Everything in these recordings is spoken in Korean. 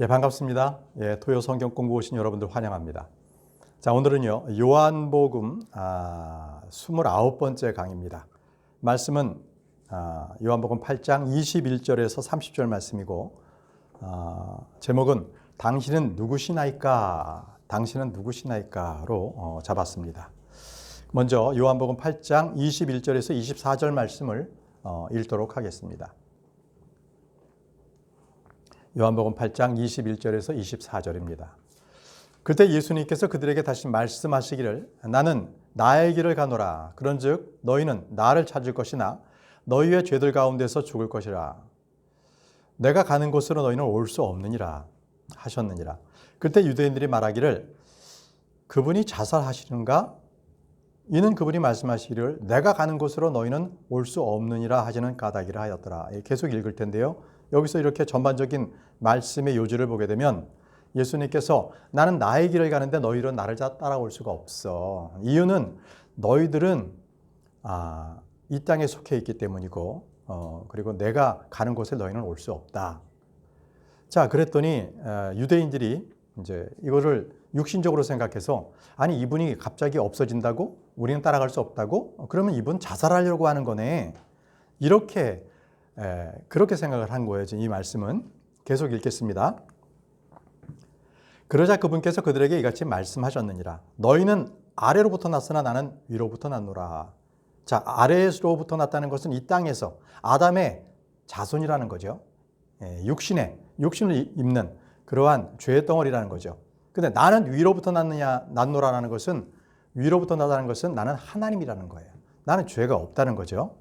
예, 반갑습니다. 예, 토요 성경 공부 오신 여러분들 환영합니다. 자, 오늘은요, 요한복음 29번째 강의입니다. 말씀은 요한복음 8장 21절에서 30절 말씀이고, 제목은 당신은 누구시나이까? 당신은 누구시나이까?로 잡았습니다. 먼저 요한복음 8장 21절에서 24절 말씀을 읽도록 하겠습니다. 요한복음 8장 21절에서 24절입니다. 그때 예수님께서 그들에게 다시 말씀하시기를 나는 나의 길을 가노라. 그런즉 너희는 나를 찾을 것이나 너희의 죄들 가운데서 죽을 것이라. 내가 가는 곳으로 너희는 올 수 없느니라 하셨느니라. 그때 유대인들이 말하기를 그분이 자살하시는가? 이는 그분이 말씀하시기를 내가 가는 곳으로 너희는 올 수 없느니라 하시는 까닭이라 하였더라. 계속 읽을 텐데요. 여기서 이렇게 전반적인 말씀의 요지를 보게 되면 예수님께서 나는 나의 길을 가는데 너희들은 나를 따라올 수가 없어. 이유는 너희들은 이 땅에 속해 있기 때문이고 그리고 내가 가는 곳에 너희는 올 수 없다. 자, 그랬더니 유대인들이 이제 이거를 육신적으로 생각해서 아니 이분이 갑자기 없어진다고? 우리는 따라갈 수 없다고? 그러면 이분 자살하려고 하는 거네. 이렇게 그렇게 생각을 한 거예요. 이 말씀은 계속 읽겠습니다. 그러자 그분께서 그들에게 이같이 말씀하셨느니라. 너희는 아래로부터 났으나 나는 위로부터 났노라. 자, 아래로부터 났다는 것은 이 땅에서 아담의 자손이라는 거죠. 육신을 입는 그러한 죄의 덩어리라는 거죠. 근데 나는 위로부터 났노라라는 것은 위로부터 나다는 것은 나는 하나님이라는 거예요. 나는 죄가 없다는 거죠.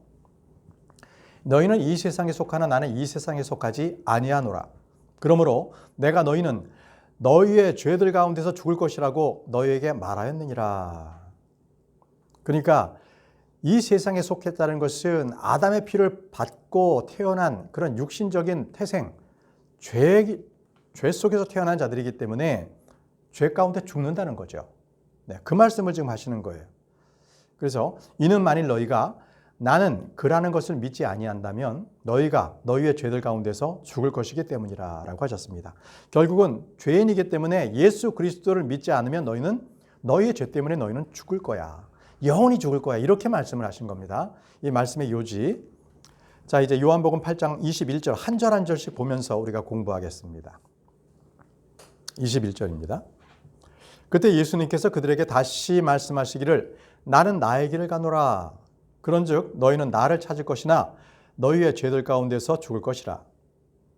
너희는 이 세상에 속하나 나는 이 세상에 속하지 아니하노라. 그러므로 내가 너희는 너희의 죄들 가운데서 죽을 것이라고 너희에게 말하였느니라. 그러니까 이 세상에 속했다는 것은 아담의 피를 받고 태어난 그런 육신적인 태생, 죄 속에서 태어난 자들이기 때문에 죄 가운데 죽는다는 거죠. 네, 그 말씀을 지금 하시는 거예요. 그래서 이는 만일 너희가 나는 그라는 것을 믿지 아니한다면 너희가 너희의 죄들 가운데서 죽을 것이기 때문이라 라고 하셨습니다. 결국은 죄인이기 때문에 예수 그리스도를 믿지 않으면 너희는 너희의 죄 때문에 너희는 죽을 거야. 영원히 죽을 거야. 이렇게 말씀을 하신 겁니다. 이 말씀의 요지. 자, 이제 요한복음 8장 21절 한 절 한 절씩 보면서 우리가 공부하겠습니다. 21절입니다. 그때 예수님께서 그들에게 다시 말씀하시기를 나는 나의 길을 가노라. 그런즉 너희는 나를 찾을 것이나 너희의 죄들 가운데서 죽을 것이라.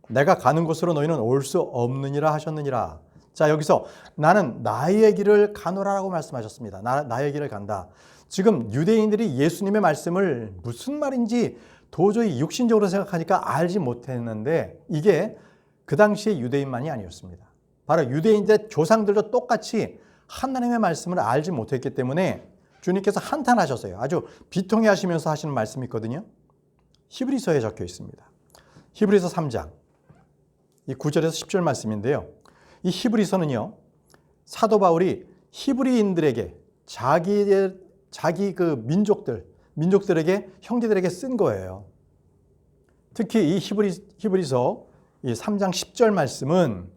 내가 가는 곳으로 너희는 올 수 없느니라 하셨느니라. 자, 여기서 나는 나의 길을 가노라라고 말씀하셨습니다. 나의 길을 간다. 지금 유대인들이 예수님의 말씀을 무슨 말인지 도저히 육신적으로 생각하니까 알지 못했는데 이게 그 당시의 유대인만이 아니었습니다. 바로 유대인들의 조상들도 똑같이 하나님의 말씀을 알지 못했기 때문에 주님께서 한탄하셨어요. 아주 비통해 하시면서 하시는 말씀이 있거든요. 히브리서에 적혀 있습니다. 히브리서 3장 이 9절에서 10절 말씀인데요. 이 히브리서는요. 사도 바울이 히브리인들에게 자기 그 민족들에게 형제들에게 쓴 거예요. 특히 이 히브리서 이 3장 10절 말씀은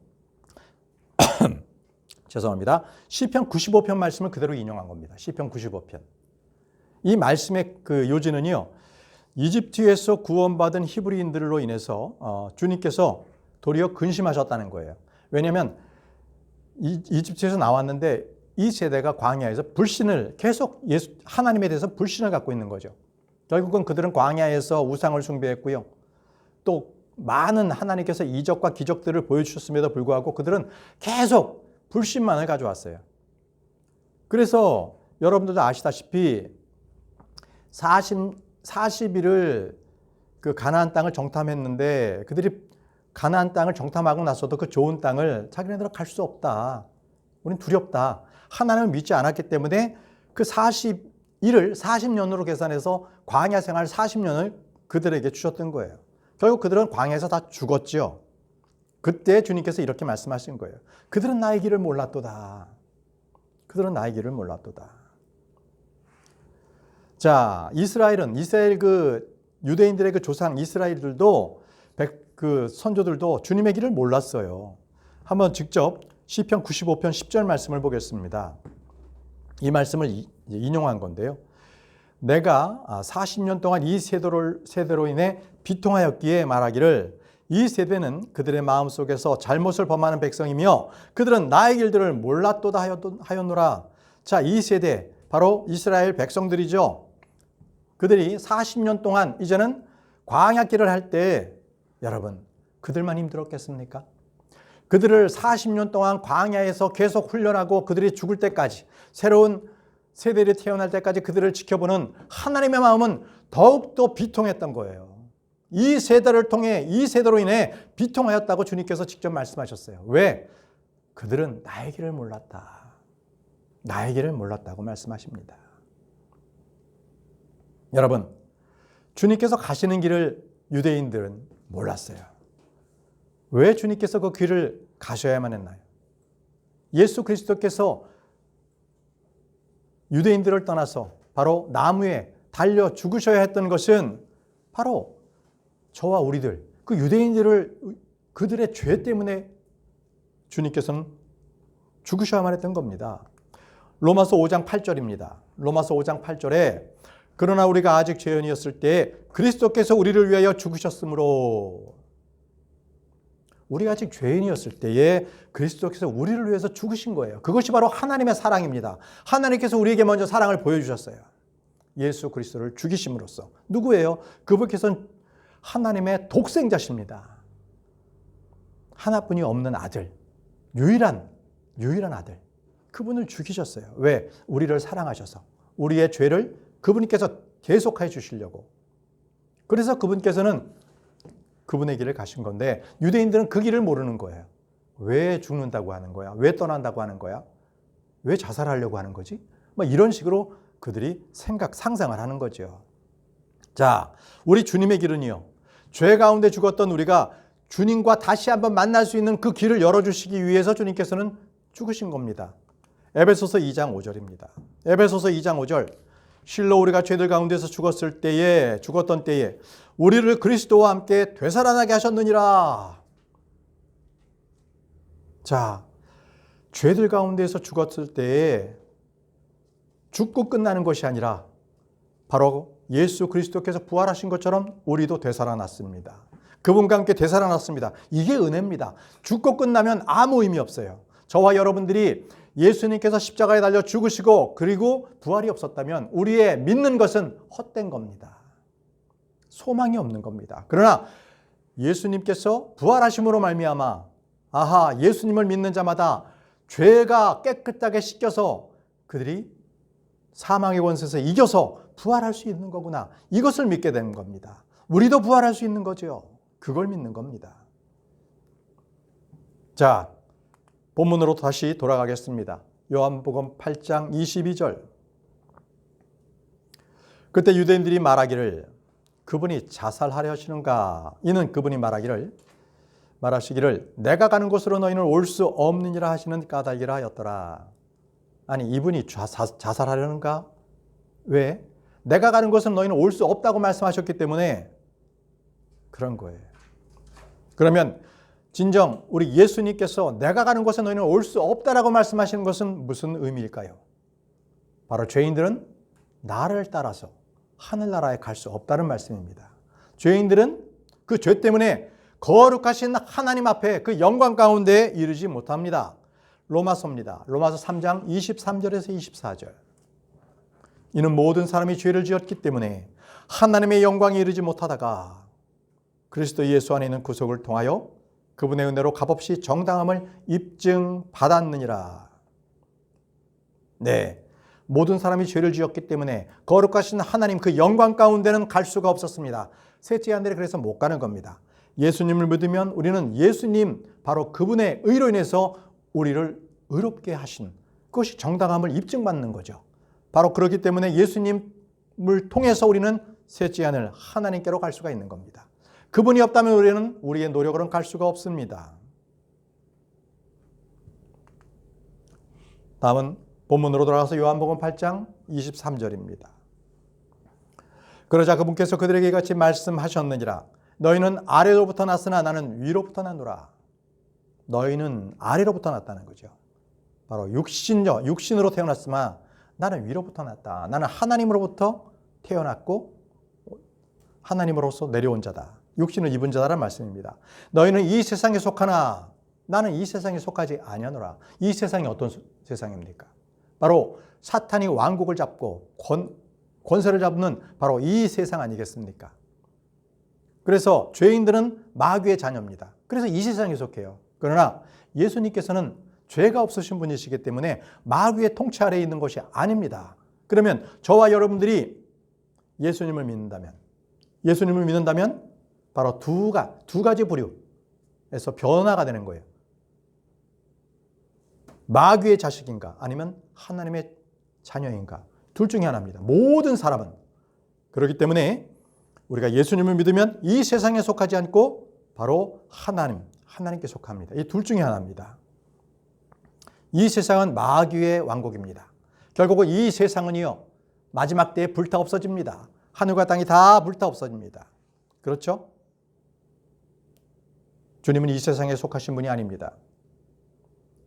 죄송합니다. 시편 95편 말씀을 그대로 인용한 겁니다. 시편 95편. 이 말씀의 그 요지는요. 이집트에서 구원받은 히브리인들로 인해서 주님께서 도리어 근심하셨다는 거예요. 왜냐하면 이집트에서 나왔는데 이 세대가 광야에서 불신을 계속 하나님에 대해서 불신을 갖고 있는 거죠. 결국은 그들은 광야에서 우상을 숭배했고요. 또 많은 하나님께서 이적과 기적들을 보여주셨음에도 불구하고 그들은 계속 불신만을 가져왔어요. 그래서 여러분들도 아시다시피 40일을 그 가나안 땅을 정탐했는데 그들이 가나안 땅을 정탐하고 나서도 그 좋은 땅을 자기네들은 갈 수 없다. 우린 두렵다. 하나님을 믿지 않았기 때문에 그 40일을 40년으로 계산해서 광야 생활 40년을 그들에게 주셨던 거예요. 결국 그들은 광야에서 다 죽었죠. 그때 주님께서 이렇게 말씀하신 거예요. 그들은 나의 길을 몰랐도다. 그들은 나의 길을 몰랐도다. 자, 이스라엘 그 유대인들의 그 조상 이스라엘들도 그 선조들도 주님의 길을 몰랐어요. 한번 직접 시편 95편 10절 말씀을 보겠습니다. 이 말씀을 인용한 건데요. 내가 40년 동안 이 세대로 인해 비통하였기에 말하기를 이 세대는 그들의 마음속에서 잘못을 범하는 백성이며 그들은 나의 길들을 몰랐도다 하였노라. 자, 이 세대 바로 이스라엘 백성들이죠. 그들이 40년 동안 이제는 광야길을 할 때 여러분 그들만 힘들었겠습니까? 그들을 40년 동안 광야에서 계속 훈련하고 그들이 죽을 때까지 새로운 세대들이 태어날 때까지 그들을 지켜보는 하나님의 마음은 더욱더 비통했던 거예요. 이 세대를 통해 이 세대로 인해 비통하였다고 주님께서 직접 말씀하셨어요. 왜? 그들은 나의 길을 몰랐다. 나의 길을 몰랐다고 말씀하십니다. 여러분, 주님께서 가시는 길을 유대인들은 몰랐어요. 왜 주님께서 그 길을 가셔야만 했나요? 예수 그리스도께서 유대인들을 떠나서 바로 나무에 달려 죽으셔야 했던 것은 바로 저와 우리들, 그 유대인들을 그들의 죄 때문에 주님께서는 죽으셔야만 했던 겁니다. 로마서 5장 8절입니다. 로마서 5장 8절에 그러나 우리가 아직 죄인이었을 때 그리스도께서 우리를 위하여 죽으셨으므로, 우리가 아직 죄인이었을 때에 그리스도께서 우리를 위해서 죽으신 거예요. 그것이 바로 하나님의 사랑입니다. 하나님께서 우리에게 먼저 사랑을 보여주셨어요. 예수 그리스도를 죽이심으로써. 누구예요? 그분께서는 하나님의 독생자십니다. 하나뿐이 없는 아들, 유일한 아들, 그분을 죽이셨어요. 왜? 우리를 사랑하셔서 우리의 죄를 그분께서 계속해 주시려고. 그래서 그분께서는 그분의 길을 가신 건데 유대인들은 그 길을 모르는 거예요. 왜 죽는다고 하는 거야? 왜 떠난다고 하는 거야? 왜 자살하려고 하는 거지? 이런 식으로 그들이 상상을 하는 거죠. 자, 우리 주님의 길은요, 죄 가운데 죽었던 우리가 주님과 다시 한번 만날 수 있는 그 길을 열어주시기 위해서 주님께서는 죽으신 겁니다. 에베소서 2장 5절입니다. 에베소서 2장 5절. 실로 우리가 죄들 가운데서 죽었던 때에 우리를 그리스도와 함께 되살아나게 하셨느니라. 자, 죄들 가운데서 죽었을 때에 죽고 끝나는 것이 아니라 바로 예수 그리스도께서 부활하신 것처럼 우리도 되살아났습니다. 그분과 함께 되살아났습니다. 이게 은혜입니다. 죽고 끝나면 아무 의미 없어요. 저와 여러분들이 예수님께서 십자가에 달려 죽으시고 그리고 부활이 없었다면 우리의 믿는 것은 헛된 겁니다. 소망이 없는 겁니다. 그러나 예수님께서 부활하심으로 말미암아 예수님을 믿는 자마다 죄가 깨끗하게 씻겨서 그들이 사망의 권세에서 이겨서 부활할 수 있는 거구나. 이것을 믿게 되는 겁니다. 우리도 부활할 수 있는 거죠. 그걸 믿는 겁니다. 자, 본문으로 다시 돌아가겠습니다. 요한복음 8장 22절. 그때 유대인들이 말하기를 그분이 자살하려 하시는가? 이는 그분이 말하시기를 내가 가는 곳으로 너희는 올 수 없느니라 하시는 까닭이라 하였더라. 아니, 이분이 자살하려는가? 왜? 내가 가는 곳은 너희는 올 수 없다고 말씀하셨기 때문에 그런 거예요. 그러면 진정 우리 예수님께서 내가 가는 곳에 너희는 올 수 없다라고 말씀하시는 것은 무슨 의미일까요? 바로 죄인들은 나를 따라서 하늘나라에 갈 수 없다는 말씀입니다. 죄인들은 그 죄 때문에 거룩하신 하나님 앞에 그 영광 가운데 이르지 못합니다. 로마서입니다. 로마서 3장 23절에서 24절. 이는 모든 사람이 죄를 지었기 때문에 하나님의 영광에 이르지 못하다가 그리스도 예수 안에 있는 구속을 통하여 그분의 은혜로 값없이 정당함을 입증받았느니라. 네, 모든 사람이 죄를 지었기 때문에 거룩하신 하나님 그 영광 가운데는 갈 수가 없었습니다. 셋째 아들이 그래서 못 가는 겁니다. 예수님을 믿으면 우리는 예수님 바로 그분의 의로 인해서 우리를 의롭게 하신 그것이 정당함을 입증받는 거죠. 바로 그렇기 때문에 예수님을 통해서 우리는 셋째 아들 하나님께로 갈 수가 있는 겁니다. 그분이 없다면 우리는 우리의 노력으로는 갈 수가 없습니다. 다음은 본문으로 돌아가서 요한복음 8장 23절입니다. 그러자 그분께서 그들에게 이같이 말씀하셨느니라. 너희는 아래로부터 났으나 나는 위로부터 났노라. 너희는 아래로부터 났다는 거죠. 바로 육신으로 태어났으나 나는 위로부터 났다. 나는 하나님으로부터 태어났고 하나님으로서 내려온 자다. 육신을 입은 자라는 말씀입니다. 너희는 이 세상에 속하나 나는 이 세상에 속하지 아니하노라. 이 세상이 어떤 세상입니까? 바로 사탄이 왕국을 잡고 권세를 잡는 바로 이 세상 아니겠습니까? 그래서 죄인들은 마귀의 자녀입니다. 그래서 이 세상에 속해요. 그러나 예수님께서는 죄가 없으신 분이시기 때문에 마귀의 통치 아래에 있는 것이 아닙니다. 그러면 저와 여러분들이 예수님을 믿는다면 바로 두 가지 부류에서 변화가 되는 거예요. 마귀의 자식인가 아니면 하나님의 자녀인가, 둘 중에 하나입니다. 모든 사람은. 그렇기 때문에 우리가 예수님을 믿으면 이 세상에 속하지 않고 바로 하나님께 속합니다. 이 둘 중에 하나입니다. 이 세상은 마귀의 왕국입니다. 결국은 이 세상은요, 마지막 때에 불타 없어집니다. 하늘과 땅이 다 불타 없어집니다. 그렇죠? 주님은 이 세상에 속하신 분이 아닙니다.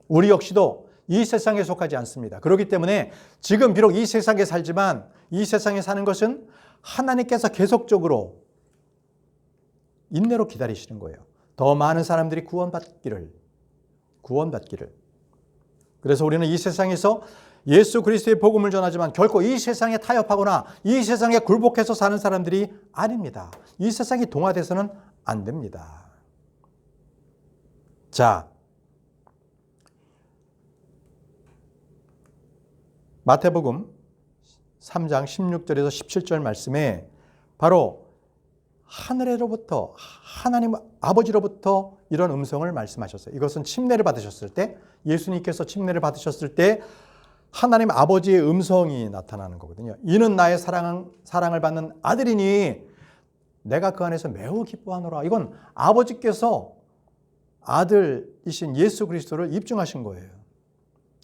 우리 역시도 이 세상에 속하지 않습니다. 그렇기 때문에 지금 비록 이 세상에 살지만 이 세상에 사는 것은 하나님께서 계속적으로 인내로 기다리시는 거예요. 더 많은 사람들이 구원받기를. 그래서 우리는 이 세상에서 예수 그리스도의 복음을 전하지만 결코 이 세상에 타협하거나 이 세상에 굴복해서 사는 사람들이 아닙니다. 이 세상이 동화돼서는 안 됩니다. 자, 마태복음 3장 16절에서 17절 말씀에 바로 하늘로부터 하나님 아버지로부터 이런 음성을 말씀하셨어요. 이것은 침례를 받으셨을 때, 예수님께서 침례를 받으셨을 때 하나님 아버지의 음성이 나타나는 거거든요. 이는 나의 사랑을 받는 아들이니 내가 그 안에서 매우 기뻐하노라. 이건 아버지께서 아들이신 예수 그리스도를 입증하신 거예요.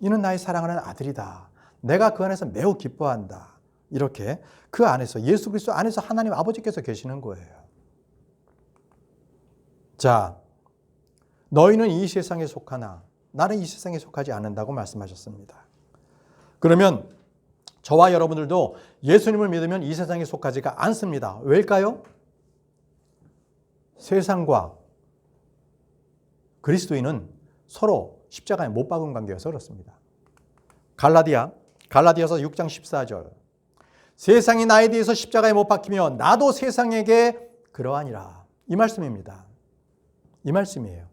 이는 나의 사랑하는 아들이다. 내가 그 안에서 매우 기뻐한다. 이렇게 그 안에서 예수 그리스도 안에서 하나님 아버지께서 계시는 거예요. 자, 너희는 이 세상에 속하나 나는 이 세상에 속하지 않는다고 말씀하셨습니다. 그러면 저와 여러분들도 예수님을 믿으면 이 세상에 속하지가 않습니다. 왜일까요? 세상과 그리스도인은 서로 십자가에 못 박은 관계여서 그렇습니다. 갈라디아서 6장 14절. 세상이 나에 대해서 십자가에 못 박히며 나도 세상에게 그러하니라. 이 말씀입니다. 이 말씀이에요.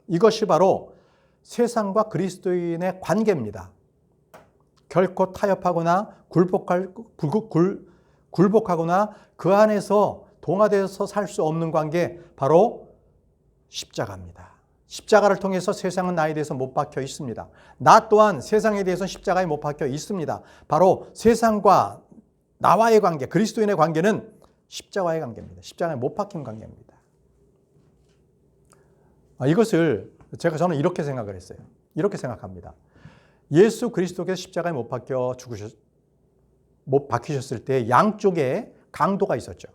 이것이 바로 세상과 그리스도인의 관계입니다. 결코 타협하거나 굴복하거나 그 안에서 동화되어서 살 수 없는 관계, 바로 십자가입니다. 십자가를 통해서 세상은 나에 대해서 못 박혀 있습니다. 나 또한 세상에 대해서 십자가에 못 박혀 있습니다. 바로 세상과 나와의 관계, 그리스도인의 관계는 십자가의 관계입니다. 십자가에 못 박힌 관계입니다. 이것을 저는 이렇게 생각을 했어요. 이렇게 생각합니다. 예수 그리스도께서 십자가에 못 박히셨을 때 양쪽에 강도가 있었죠.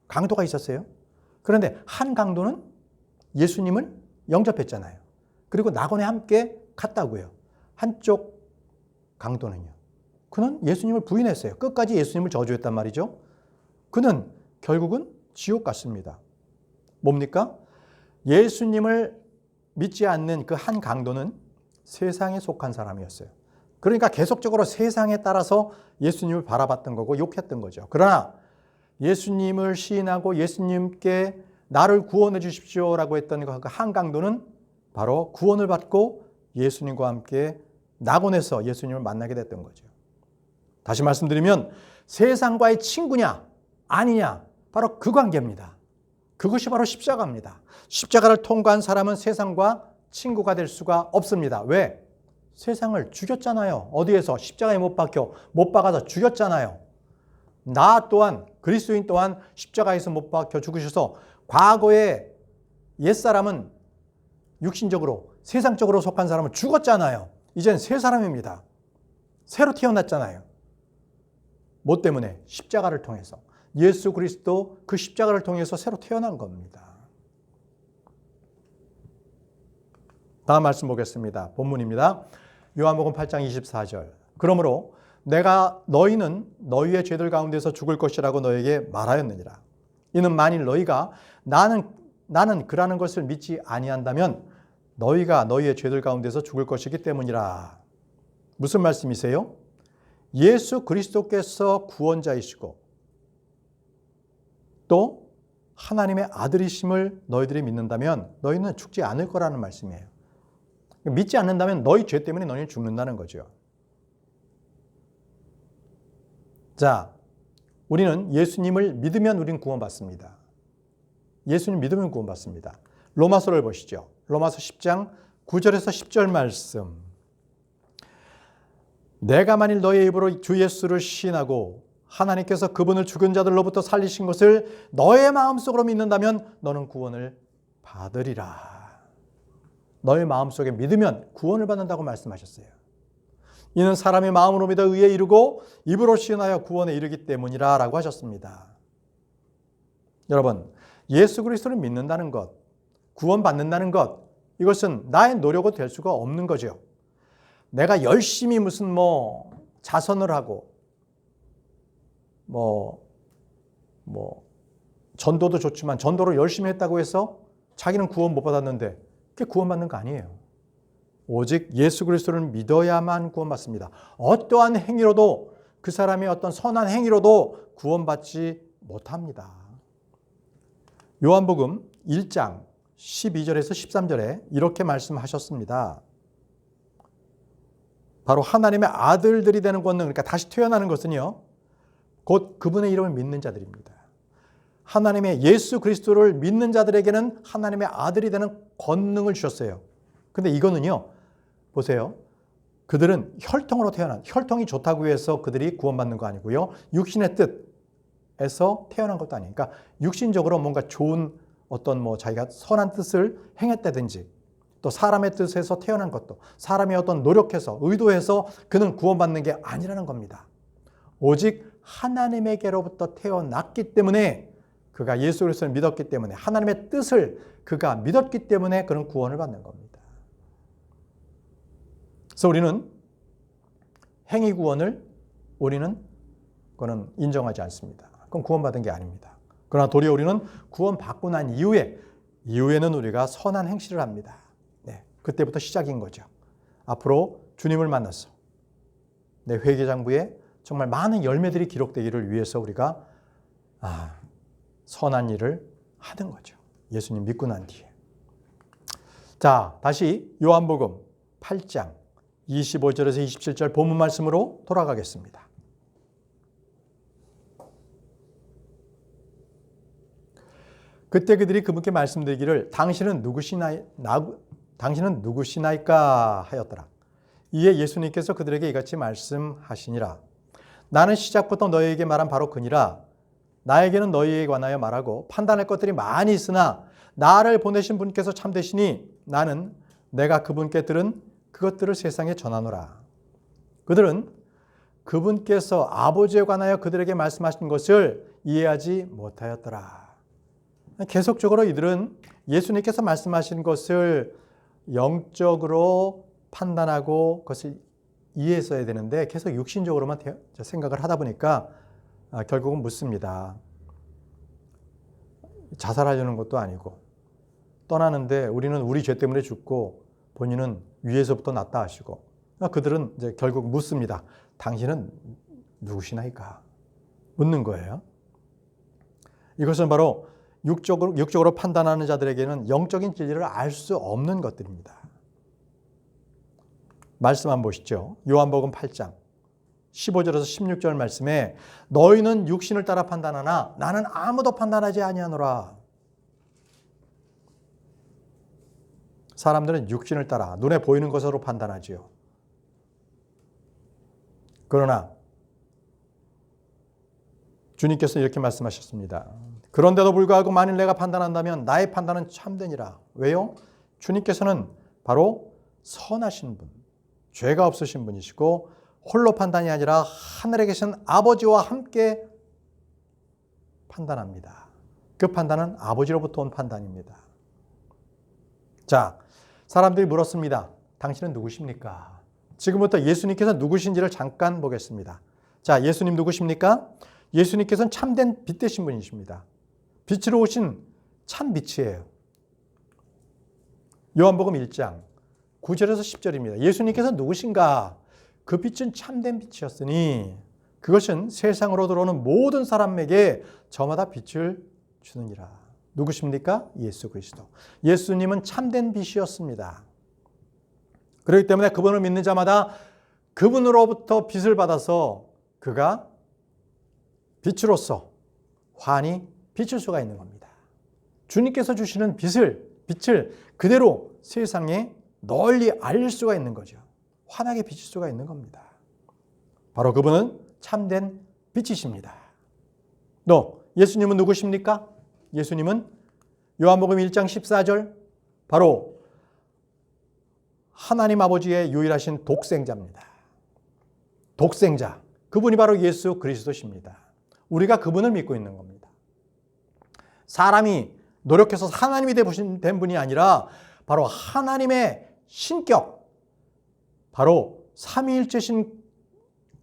강도가 있었어요. 그런데 한 강도는 예수님을 영접했잖아요. 그리고 낙원에 함께 갔다고요. 한쪽 강도는요. 그는 예수님을 부인했어요. 끝까지 예수님을 저주했단 말이죠. 그는 결국은 지옥 갔습니다. 뭡니까? 예수님을 믿지 않는 그 한 강도는 세상에 속한 사람이었어요. 그러니까 계속적으로 세상에 따라서 예수님을 바라봤던 거고 욕했던 거죠. 그러나 예수님을 시인하고 예수님께 나를 구원해 주십시오라고 했던 그 한 강도는 바로 구원을 받고 예수님과 함께 낙원에서 예수님을 만나게 됐던 거죠. 다시 말씀드리면 세상과의 친구냐 아니냐, 바로 그 관계입니다. 그것이 바로 십자가입니다. 십자가를 통과한 사람은 세상과 친구가 될 수가 없습니다. 왜? 세상을 죽였잖아요. 어디에서? 십자가에 못 박아서 죽였잖아요. 나 또한, 그리스도인 또한 십자가에서 못 박혀 죽으셔서 과거에 옛사람은 육신적으로, 세상적으로 속한 사람은 죽었잖아요. 이젠 새 사람입니다. 새로 태어났잖아요. 뭐 때문에? 십자가를 통해서. 예수 그리스도 그 십자가를 통해서 새로 태어난 겁니다. 다음 말씀 보겠습니다. 본문입니다. 요한복음 8장 24절. 그러므로 내가 너희는 너희의 죄들 가운데서 죽을 것이라고 너에게 말하였느니라. 이는 만일 너희가 나는 그라는 것을 믿지 아니한다면 너희가 너희의 죄들 가운데서 죽을 것이기 때문이라. 무슨 말씀이세요? 예수 그리스도께서 구원자이시고 또 하나님의 아들이심을 너희들이 믿는다면 너희는 죽지 않을 거라는 말씀이에요. 믿지 않는다면 너희 죄 때문에 너희는 죽는다는 거죠. 자, 우리는 예수님을 믿으면 우리는 구원받습니다. 예수님 믿으면 구원받습니다. 로마서를 보시죠. 로마서 10장 9절에서 10절 말씀. 내가 만일 너의 입으로 주 예수를 시인하고 하나님께서 그분을 죽은 자들로부터 살리신 것을 너의 마음속으로 믿는다면 너는 구원을 받으리라. 너의 마음속에 믿으면 구원을 받는다고 말씀하셨어요. 이는 사람의 마음으로 믿어 의에 이르고 입으로 시인하여 구원에 이르기 때문이라 라고 하셨습니다. 여러분, 예수 그리스도를 믿는다는 것, 구원받는다는 것, 이것은 나의 노력으로 될 수가 없는 거죠. 내가 열심히 무슨 자선을 하고 전도도 좋지만 전도를 열심히 했다고 해서 자기는 구원 못 받았는데 그게 구원받는 거 아니에요. 오직 예수 그리스도를 믿어야만 구원받습니다. 어떠한 행위로도 그 사람의 어떤 선한 행위로도 구원받지 못합니다. 요한복음 1장 12절에서 13절에 이렇게 말씀하셨습니다. 바로 하나님의 아들들이 되는 권능, 그러니까 다시 태어나는 것은요, 곧 그분의 이름을 믿는 자들입니다. 하나님의 예수 그리스도를 믿는 자들에게는 하나님의 아들이 되는 권능을 주셨어요. 근데 이거는요, 보세요. 그들은 혈통으로 혈통이 좋다고 해서 그들이 구원받는 거 아니고요. 육신의 뜻에서 태어난 것도 아니니까 육신적으로 뭔가 좋은 어떤 자기가 선한 뜻을 행했다든지 또 사람의 뜻에서 태어난 것도 사람의 어떤 노력해서 의도해서 그는 구원받는 게 아니라는 겁니다. 오직 하나님에게로부터 태어났기 때문에 그가 예수 그리스도를 믿었기 때문에 하나님의 뜻을 그가 믿었기 때문에 그는 구원을 받는 겁니다. 그래서 우리는 행위 구원을 그거는 인정하지 않습니다. 그건 구원받은 게 아닙니다. 그러나 도리어 우리는 구원받고 난 이후에는 우리가 선한 행실을 합니다. 네, 그때부터 시작인 거죠. 앞으로 주님을 만나서 내 회개장부에 정말 많은 열매들이 기록되기를 위해서 우리가 선한 일을 하는 거죠. 예수님 믿고 난 뒤에. 자, 다시 요한복음 8장 25절에서 27절 본문 말씀으로 돌아가겠습니다. 그때 그들이 그분께 말씀드리기를 당신은 누구시나이까 하였더라. 이에 예수님께서 그들에게 이같이 말씀하시니라. 나는 시작부터 너희에게 말한 바로 그니라. 나에게는 너희에 관하여 말하고 판단할 것들이 많이 있으나 나를 보내신 분께서 참되시니 나는 내가 그분께 들은 그것들을 세상에 전하노라. 그들은 그분께서 아버지에 관하여 그들에게 말씀하신 것을 이해하지 못하였더라. 계속적으로 이들은 예수님께서 말씀하신 것을 영적으로 판단하고 그것을 이해했어야 되는데 계속 육신적으로만 생각을 하다 보니까 결국은 묻습니다. 자살하려는 것도 아니고 떠나는데 우리는 우리 죄 때문에 죽고 본인은 위에서부터 났다 하시고 그들은 이제 결국 묻습니다. 당신은 누구시나이까? 묻는 거예요. 이것은 바로 육적으로 판단하는 자들에게는 영적인 진리를 알 수 없는 것들입니다. 말씀 한번 보시죠. 요한복음 8장 15절에서 16절 말씀에 너희는 육신을 따라 판단하나 나는 아무도 판단하지 아니하노라. 사람들은 육신을 따라 눈에 보이는 것으로 판단하지요. 그러나 주님께서 이렇게 말씀하셨습니다. 그런데도 불구하고 만일 내가 판단한다면 나의 판단은 참되니라. 왜요? 주님께서는 바로 선하신 분, 죄가 없으신 분이시고 홀로 판단이 아니라 하늘에 계신 아버지와 함께 판단합니다. 그 판단은 아버지로부터 온 판단입니다. 자, 사람들이 물었습니다. 당신은 누구십니까? 지금부터 예수님께서 누구신지를 잠깐 보겠습니다. 자, 예수님 누구십니까? 예수님께서는 참된 빛 되신 분이십니다. 빛으로 오신 참 빛이에요. 요한복음 1장 9절에서 10절입니다. 예수님께서 누구신가? 그 빛은 참된 빛이었으니 그것은 세상으로 들어오는 모든 사람에게 저마다 빛을 주느니라. 누구십니까? 예수 그리스도. 예수님은 참된 빛이었습니다. 그렇기 때문에 그분을 믿는 자마다 그분으로부터 빛을 받아서 그가 빛으로서 환히 비출 수가 있는 겁니다. 주님께서 주시는 빛을 그대로 세상에 널리 알릴 수가 있는 거죠. 환하게 비칠 수가 있는 겁니다. 바로 그분은 참된 빛이십니다. 또 예수님은 누구십니까? 예수님은 요한복음 1장 14절 바로 하나님 아버지의 유일하신 독생자입니다. 독생자. 그분이 바로 예수 그리스도십니다. 우리가 그분을 믿고 있는 겁니다. 사람이 노력해서 하나님이 된 분이 아니라 바로 하나님의 신격, 바로 삼위일체신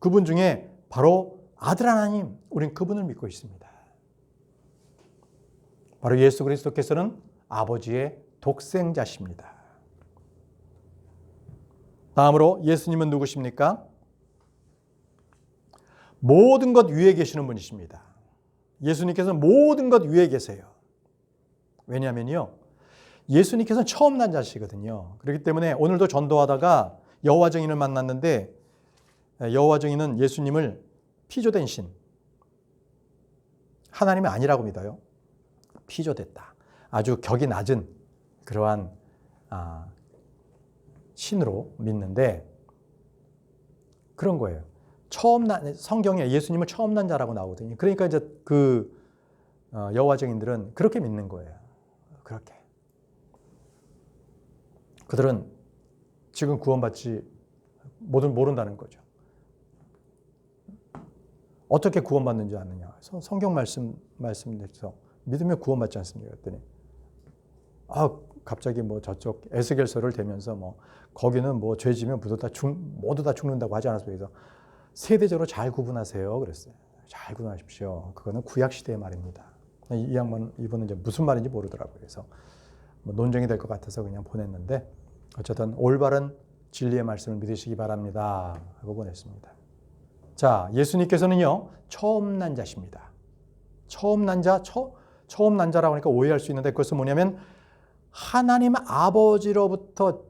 그분 중에 바로 아들 하나님, 우린 그분을 믿고 있습니다. 바로 예수 그리스도께서는 아버지의 독생자십니다. 다음으로 예수님은 누구십니까? 모든 것 위에 계시는 분이십니다. 예수님께서는 모든 것 위에 계세요. 왜냐하면요, 예수님께서는 처음 난 자시거든요. 그렇기 때문에 오늘도 전도하다가 여호와 증인을 만났는데 여호와 증인은 예수님을 피조된 신, 하나님이 아니라고 믿어요. 피조됐다. 아주 격이 낮은 그러한 신으로 믿는데 그런 거예요. 성경에 예수님을 처음 난 자라고 나오거든요. 그러니까 이제 그 여호와 증인들은 그렇게 믿는 거예요. 그렇게. 그들은 지금 구원받지 모른다는 거죠. 어떻게 구원받는지 아느냐. 성경 말씀에서 믿으면 구원받지 않습니까? 그랬더니 갑자기 뭐 저쪽 에스겔서를 대면서 거기는 죄 지면 모두 다 죽는다고 하지 않았어요. 그래서 세대적으로 잘 구분하세요. 그랬어요. 잘 구분하십시오. 그거는 구약 시대의 말입니다. 이분은 이제 무슨 말인지 모르더라고요. 그래서 논쟁이 될 것 같아서 그냥 보냈는데 어쨌든 올바른 진리의 말씀을 믿으시기 바랍니다. 하고 보냈습니다. 자, 예수님께서는요, 처음 난 자십니다. 처음 난 자라고 하니까 오해할 수 있는데 그것은 뭐냐면 하나님 아버지로부터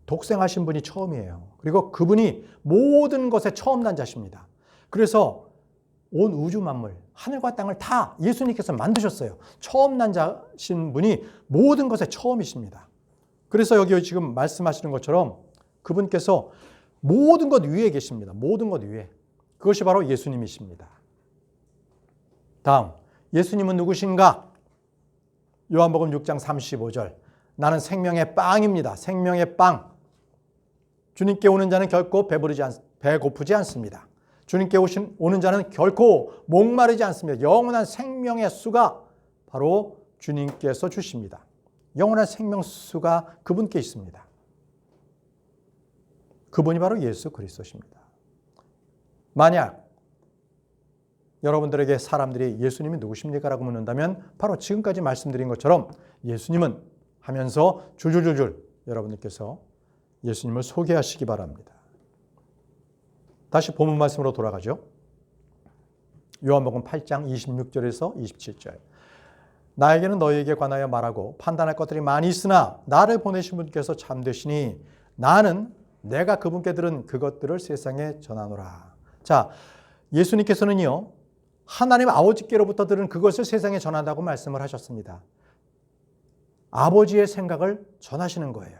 독생하신 분이 처음이에요. 그리고 그분이 모든 것에 처음 난 자십니다. 그래서 온 우주 만물, 하늘과 땅을 다 예수님께서 만드셨어요. 처음 난 자신 분이 모든 것에 처음이십니다. 그래서 여기 지금 말씀하시는 것처럼 그분께서 모든 것 위에 계십니다. 모든 것 위에. 그것이 바로 예수님이십니다. 다음, 예수님은 누구신가? 요한복음 6장 35절. 나는 생명의 빵입니다. 생명의 빵. 주님께 오는 자는 결코 배고프지 않습니다. 주님께 오는 자는 결코 목마르지 않습니다. 영원한 생명의 수가 바로 주님께서 주십니다. 영원한 생명수가 그분께 있습니다. 그분이 바로 예수 그리스도십니다. 만약 여러분들에게 사람들이 예수님이 누구십니까? 라고 묻는다면 바로 지금까지 말씀드린 것처럼 예수님은 하면서 줄줄줄줄 여러분들께서 예수님을 소개하시기 바랍니다. 다시 본문 말씀으로 돌아가죠. 요한복음 8장 26절에서 27절. 나에게는 너희에게 관하여 말하고 판단할 것들이 많이 있으나 나를 보내신 분께서 참되시니 나는 내가 그분께 들은 그것들을 세상에 전하노라. 자, 예수님께서는요, 하나님 아버지께로부터 들은 그것을 세상에 전한다고 말씀을 하셨습니다. 아버지의 생각을 전하시는 거예요.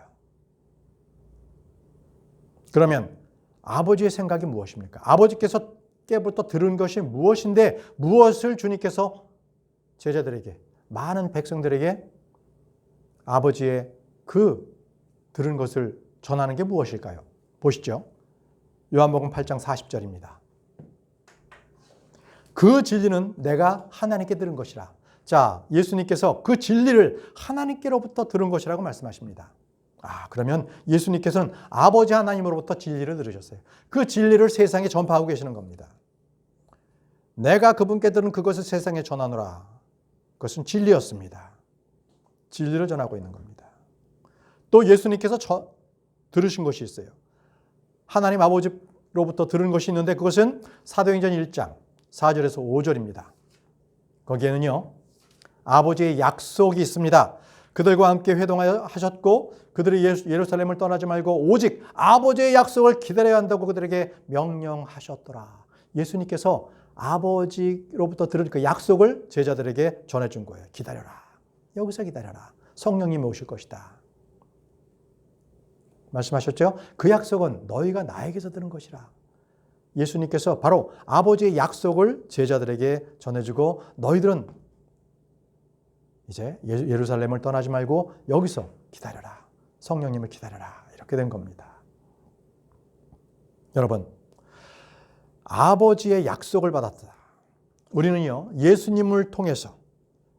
그러면 아버지의 생각이 무엇입니까? 아버지께서부터 들은 것이 무엇인데 무엇을 주님께서 제자들에게, 많은 백성들에게 아버지의 그 들은 것을 전하는 게 무엇일까요? 보시죠. 요한복음 8장 40절입니다. 그 진리는 내가 하나님께 들은 것이라. 자, 예수님께서 그 진리를 하나님께로부터 들은 것이라고 말씀하십니다. 그러면 예수님께서는 아버지 하나님으로부터 진리를 들으셨어요. 그 진리를 세상에 전파하고 계시는 겁니다. 내가 그분께 들은 그것을 세상에 전하노라. 그것은 진리였습니다. 진리를 전하고 있는 겁니다. 또 예수님께서 들으신 것이 있어요. 하나님 아버지로부터 들은 것이 있는데 그것은 사도행전 1장 4절에서 5절입니다. 거기에는요, 아버지의 약속이 있습니다. 그들과 함께 회동하셨고 그들이 예루살렘을 떠나지 말고 오직 아버지의 약속을 기다려야 한다고 그들에게 명령하셨더라. 예수님께서 아버지로부터 들은 그 약속을 제자들에게 전해준 거예요. 기다려라. 여기서 기다려라. 성령님이 오실 것이다. 말씀하셨죠? 그 약속은 너희가 나에게서 들은 것이라. 예수님께서 바로 아버지의 약속을 제자들에게 전해주고 너희들은 이제 예루살렘을 떠나지 말고 여기서 기다려라. 성령님을 기다려라. 이렇게 된 겁니다. 여러분, 아버지의 약속을 받았다. 우리는요, 예수님을 통해서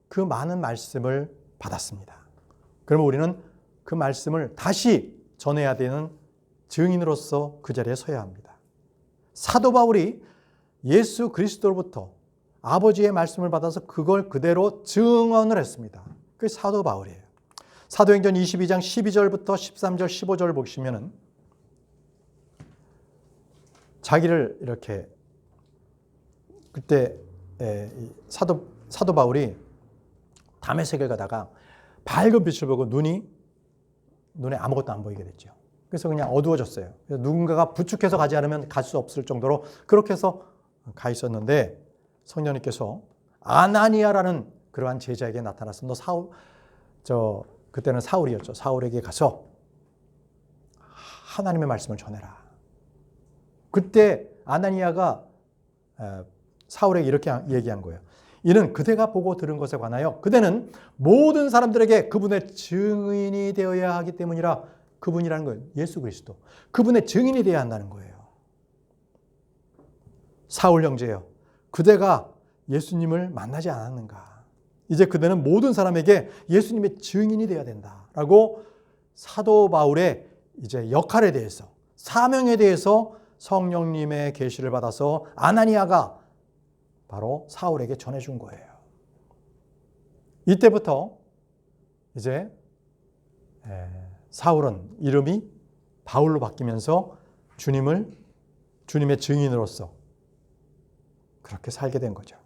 그 많은 말씀을 받았습니다. 그러면 우리는 그 말씀을 다시 전해야 되는 증인으로서 그 자리에 서야 합니다. 사도 바울이 예수 그리스도로부터 아버지의 말씀을 받아서 그걸 그대로 증언을 했습니다. 그게 사도 바울이에요. 사도행전 22장 12절부터 13절, 15절 보시면은 자기를 이렇게 그때 사도 바울이 다메섹을 가다가 밝은 빛을 보고 눈에 아무것도 안 보이게 됐죠. 그래서 그냥 어두워졌어요. 그래서 누군가가 부축해서 가지 않으면 갈 수 없을 정도로 그렇게 해서 가 있었는데 성령님께서 아나니아라는 그러한 제자에게 나타나서 너 그때는 사울이었죠. 사울에게 가서 하나님의 말씀을 전해라. 그때 아나니아가 사울에게 이렇게 얘기한 거예요. 이는 그대가 보고 들은 것에 관하여 그대는 모든 사람들에게 그분의 증인이 되어야 하기 때문이라. 그분이라는 거예요. 예수 그리스도. 그분의 증인이 되어야 한다는 거예요. 사울 형제여, 그대가 예수님을 만나지 않았는가? 이제 그대는 모든 사람에게 예수님의 증인이 되어야 된다라고 사도 바울의 이제 역할에 대해서, 사명에 대해서 성령님의 계시를 받아서 아나니아가 바로 사울에게 전해준 거예요. 이때부터 이제 사울은 이름이 바울로 바뀌면서 주님의 증인으로서 그렇게 살게 된 거죠.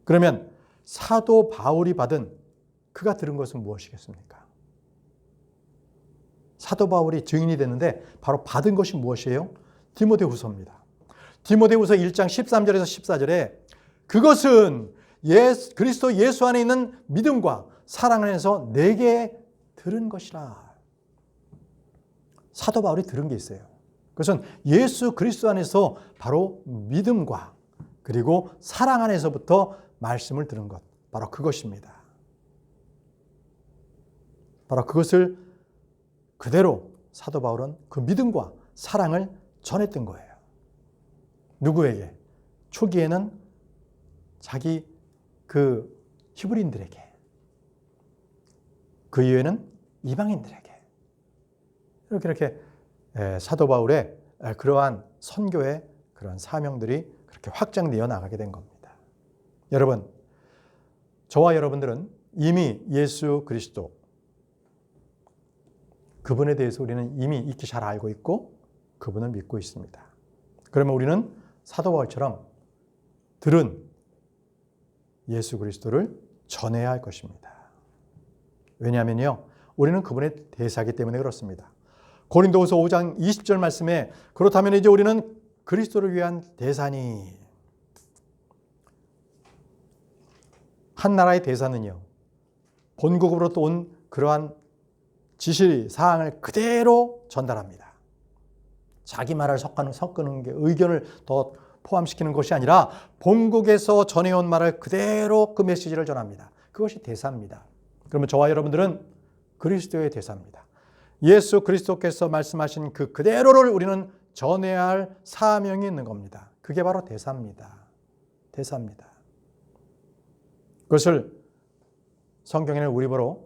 그러면 사도 바울이 받은 그가 들은 것은 무엇이겠습니까? 사도 바울이 증인이 됐는데 바로 받은 것이 무엇이에요? 디모데후서입니다. 디모데후서 1장 13절에서 14절에 그것은 그리스도 예수 안에 있는 믿음과 사랑 안에서 내게 들은 것이라. 사도 바울이 들은 게 있어요. 그것은 예수 그리스도 안에서 바로 믿음과 그리고 사랑 안에서부터 말씀을 들은 것. 바로 그것입니다. 바로 그것을 그대로 사도 바울은 그 믿음과 사랑을 전했던 거예요. 누구에게? 초기에는 자기 그 히브리인들에게, 그 이후에는 이방인들에게. 이렇게 사도 바울의 그러한 선교의 그러한 사명들이 그렇게 확장되어 나가게 된 겁니다. 여러분, 저와 여러분들은 이미 예수 그리스도 그분에 대해서 우리는 이미 익히 잘 알고 있고 그분을 믿고 있습니다. 그러면 우리는 사도 바울처럼 들은 예수 그리스도를 전해야 할 것입니다. 왜냐하면요, 우리는 그분의 대사이기 때문에 그렇습니다. 고린도후서 5장 20절 말씀에 그렇다면 이제 우리는 그리스도를 위한 대사니. 한 나라의 대사는요, 본국으로부터 온 그러한 지시 사항을 그대로 전달합니다. 자기 말을 섞는 게 의견을 더 포함시키는 것이 아니라 본국에서 전해온 말을 그대로 그 메시지를 전합니다. 그것이 대사입니다. 그러면 저와 여러분들은 그리스도의 대사입니다. 예수 그리스도께서 말씀하신 그 그대로를 우리는 전해야 할 사명이 있는 겁니다. 그게 바로 대사입니다. 대사입니다. 그것을 성경에는 우리 보러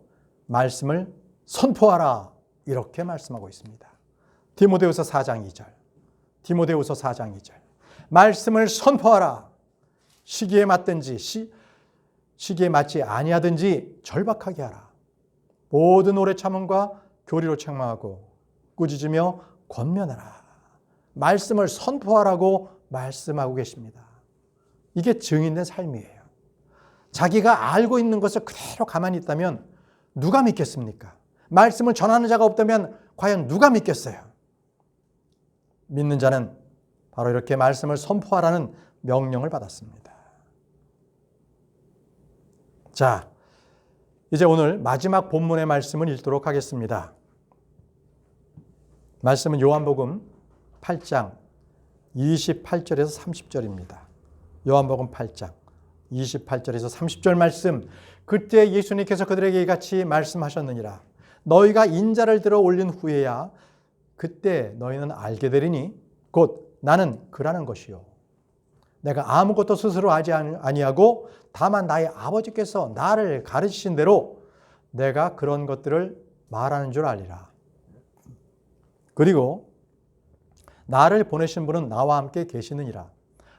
말씀을 선포하라 이렇게 말씀하고 있습니다. 디모데후서 4장 2절. 디모데후서 4장 2절. 말씀을 선포하라. 시기에 맞든지 시기에 맞지 아니하든지 절박하게 하라. 모든 오래 참음과 교리로 책망하고 꾸짖으며 권면하라. 말씀을 선포하라고 말씀하고 계십니다. 이게 증인된 삶이에요. 자기가 알고 있는 것을 그대로 가만히 있다면 누가 믿겠습니까? 말씀을 전하는 자가 없다면 과연 누가 믿겠어요? 믿는 자는 바로 이렇게 말씀을 선포하라는 명령을 받았습니다. 자, 이제 오늘 마지막 본문의 말씀을 읽도록 하겠습니다. 말씀은 요한복음 8장 28절에서 30절입니다. 요한복음 8장 28절에서 30절 말씀. 그때 예수님께서 그들에게 이같이 말씀하셨느니라. 너희가 인자를 들어 올린 후에야 그때 너희는 알게 되리니 곧 나는 그라는 것이요. 내가 아무것도 스스로 하지 아니하고 다만 나의 아버지께서 나를 가르치신 대로 내가 그런 것들을 말하는 줄 알리라. 그리고 나를 보내신 분은 나와 함께 계시느니라.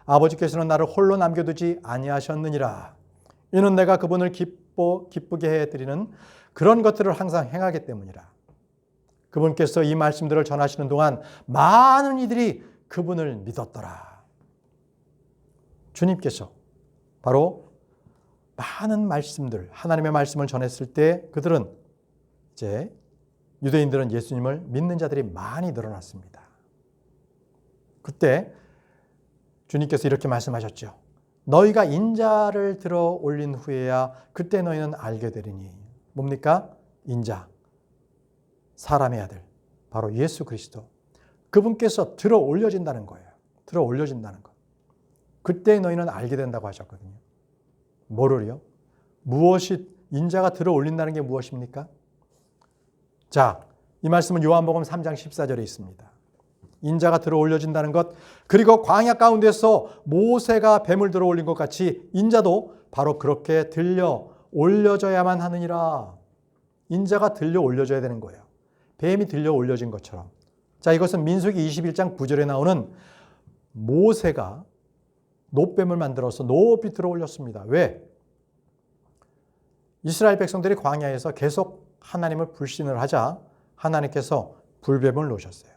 아버지께서는 나를 홀로 남겨두지 아니하셨느니라. 이는 내가 그분을 기쁘게 해드리는 그런 것들을 항상 행하기 때문이라. 그분께서 이 말씀들을 전하시는 동안 많은 이들이 그분을 믿었더라. 주님께서 바로 많은 말씀들, 하나님의 말씀을 전했을 때 그들은 이제 유대인들은 예수님을 믿는 자들이 많이 늘어났습니다. 그때 주님께서 이렇게 말씀하셨죠. 너희가 인자를 들어 올린 후에야 그때 너희는 알게 되리니. 뭡니까? 인자, 사람의 아들, 바로 예수 그리스도. 그분께서 들어 올려진다는 거예요. 들어 올려진다는 것. 그때 너희는 알게 된다고 하셨거든요. 뭐를요? 무엇이 인자가 들어 올린다는 게 무엇입니까? 자, 이 말씀은 요한복음 3장 14절에 있습니다. 인자가 들어 올려진다는 것, 그리고 광야 가운데서 모세가 뱀을 들어 올린 것 같이 인자도 바로 그렇게 들려 올려져야만 하느니라. 인자가 들려 올려져야 되는 거예요. 뱀이 들려 올려진 것처럼. 자, 이것은 민수기 21장 9절에 나오는 모세가 놋뱀을 만들어서 높이 들어 올렸습니다. 왜? 이스라엘 백성들이 광야에서 계속 하나님을 불신을 하자 하나님께서 불뱀을 놓으셨어요.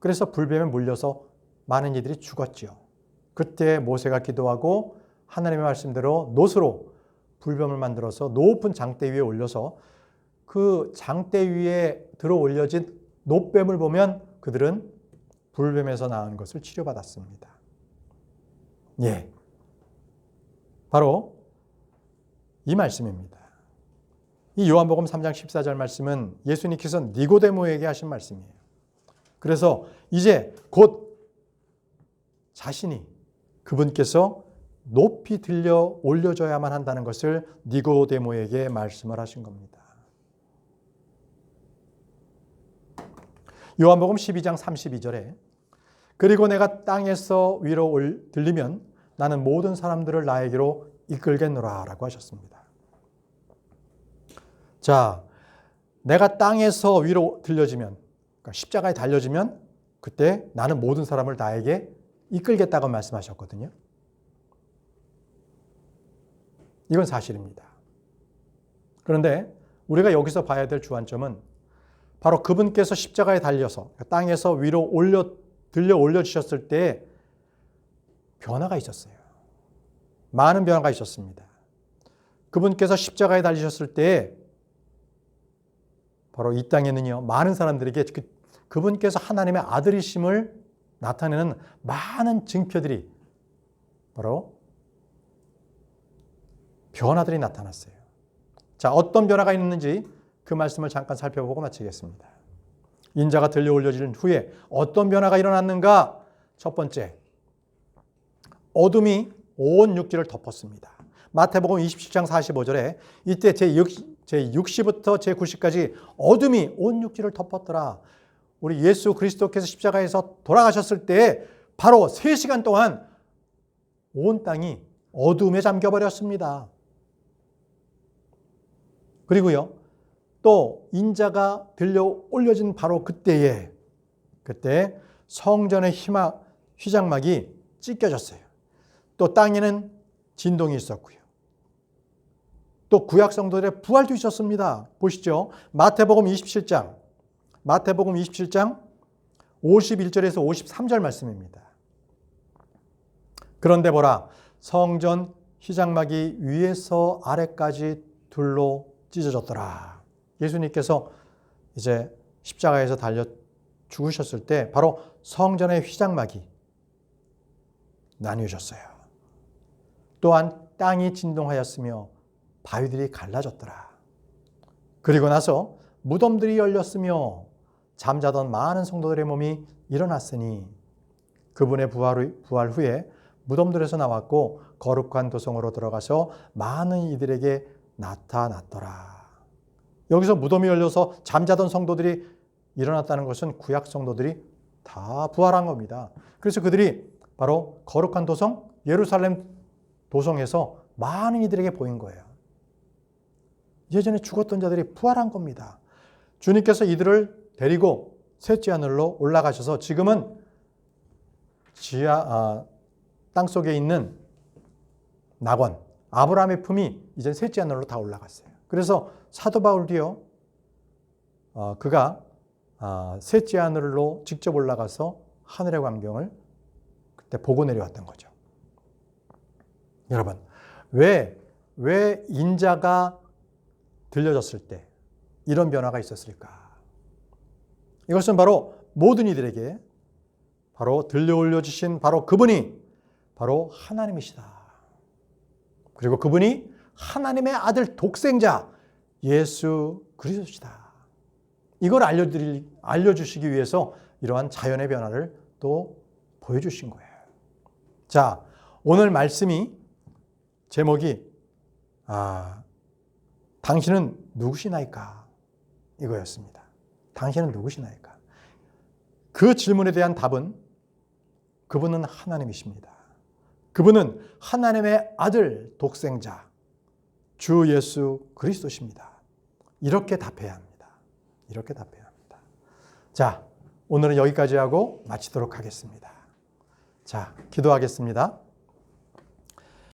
그래서 불뱀에 물려서 많은 이들이 죽었지요. 그때 모세가 기도하고 하나님의 말씀대로 놋으로 불뱀을 만들어서 높은 장대 위에 올려서 그 장대 위에 들어 올려진 놋뱀을 보면 그들은 불뱀에서 낳은 것을 치료받았습니다. 예, 바로 이 말씀입니다. 이 요한복음 3장 14절 말씀은 예수님께서 니고데모에게 하신 말씀이에요. 그래서 이제 곧 자신이 그분께서 높이 들려 올려져야만 한다는 것을 니고데모에게 말씀을 하신 겁니다. 요한복음 12장 32절에 그리고 내가 땅에서 위로 들리면 나는 모든 사람들을 나에게로 이끌겠노라 라고 하셨습니다. 자, 내가 땅에서 위로 들려지면, 그러니까 십자가에 달려지면 그때 나는 모든 사람을 나에게 이끌겠다고 말씀하셨거든요. 이건 사실입니다. 그런데 우리가 여기서 봐야 될 주안점은 바로 그분께서 십자가에 달려서 땅에서 위로 들려 올려주셨을 때 변화가 있었어요. 많은 변화가 있었습니다. 그분께서 십자가에 달리셨을 때 바로 이 땅에는요, 많은 사람들에게 그분께서 하나님의 아들이심을 나타내는 많은 증표들이 바로 변화들이 나타났어요. 자, 어떤 변화가 있는지 그 말씀을 잠깐 살펴보고 마치겠습니다. 인자가 들려 올려진 후에 어떤 변화가 일어났는가? 첫 번째, 어둠이 온 육지를 덮었습니다. 마태복음 27장 45절에 이때 제60부터 제90까지 어둠이 온 육지를 덮었더라. 우리 예수 그리스도께서 십자가에서 돌아가셨을 때 바로 3시간 동안 온 땅이 어둠에 잠겨버렸습니다. 그리고요, 또 인자가 들려 올려진 바로 그때 성전의 휘장막이 찢겨졌어요. 또 땅에는 진동이 있었고요. 또 구약 성도들의 부활도 있었습니다. 보시죠. 마태복음 27장 51절에서 53절 말씀입니다. 그런데 보라, 성전 휘장막이 위에서 아래까지 둘로 찢어졌더라. 예수님께서 이제 십자가에서 달려 죽으셨을 때 바로 성전의 휘장막이 나뉘어졌어요. 또한 땅이 진동하였으며 바위들이 갈라졌더라. 그리고 나서 무덤들이 열렸으며 잠자던 많은 성도들의 몸이 일어났으니 그분의 부활 후에 무덤들에서 나왔고 거룩한 도성으로 들어가서 많은 이들에게 나타났더라. 여기서 무덤이 열려서 잠자던 성도들이 일어났다는 것은 구약 성도들이 다 부활한 겁니다. 그래서 그들이 바로 거룩한 도성 예루살렘 도성에서 많은 이들에게 보인 거예요. 예전에 죽었던 자들이 부활한 겁니다. 주님께서 이들을 데리고 셋째 하늘로 올라가셔서 지금은 땅속에 있는 낙원 아브라함의 품이 이제 셋째 하늘로 다 올라갔어요. 그래서 사도 바울도요, 그가 셋째 하늘로 직접 올라가서 하늘의 광경을 그때 보고 내려왔던 거죠. 여러분, 왜 인자가 들려졌을 때 이런 변화가 있었을까? 이것은 바로 모든 이들에게 바로 들려 올려주신 바로 그분이 바로 하나님이시다. 그리고 그분이 하나님의 아들 독생자 예수 그리스도시다. 이걸 알려주시기 위해서 이러한 자연의 변화를 또 보여주신 거예요. 자, 오늘 말씀이 제목이 당신은 누구시나이까? 이거였습니다. 당신은 누구시나이까? 그 질문에 대한 답은 그분은 하나님이십니다. 그분은 하나님의 아들 독생자 주 예수 그리스도십니다. 이렇게 답해야 합니다. 이렇게 답해야 합니다. 자, 오늘은 여기까지 하고 마치도록 하겠습니다. 자, 기도하겠습니다.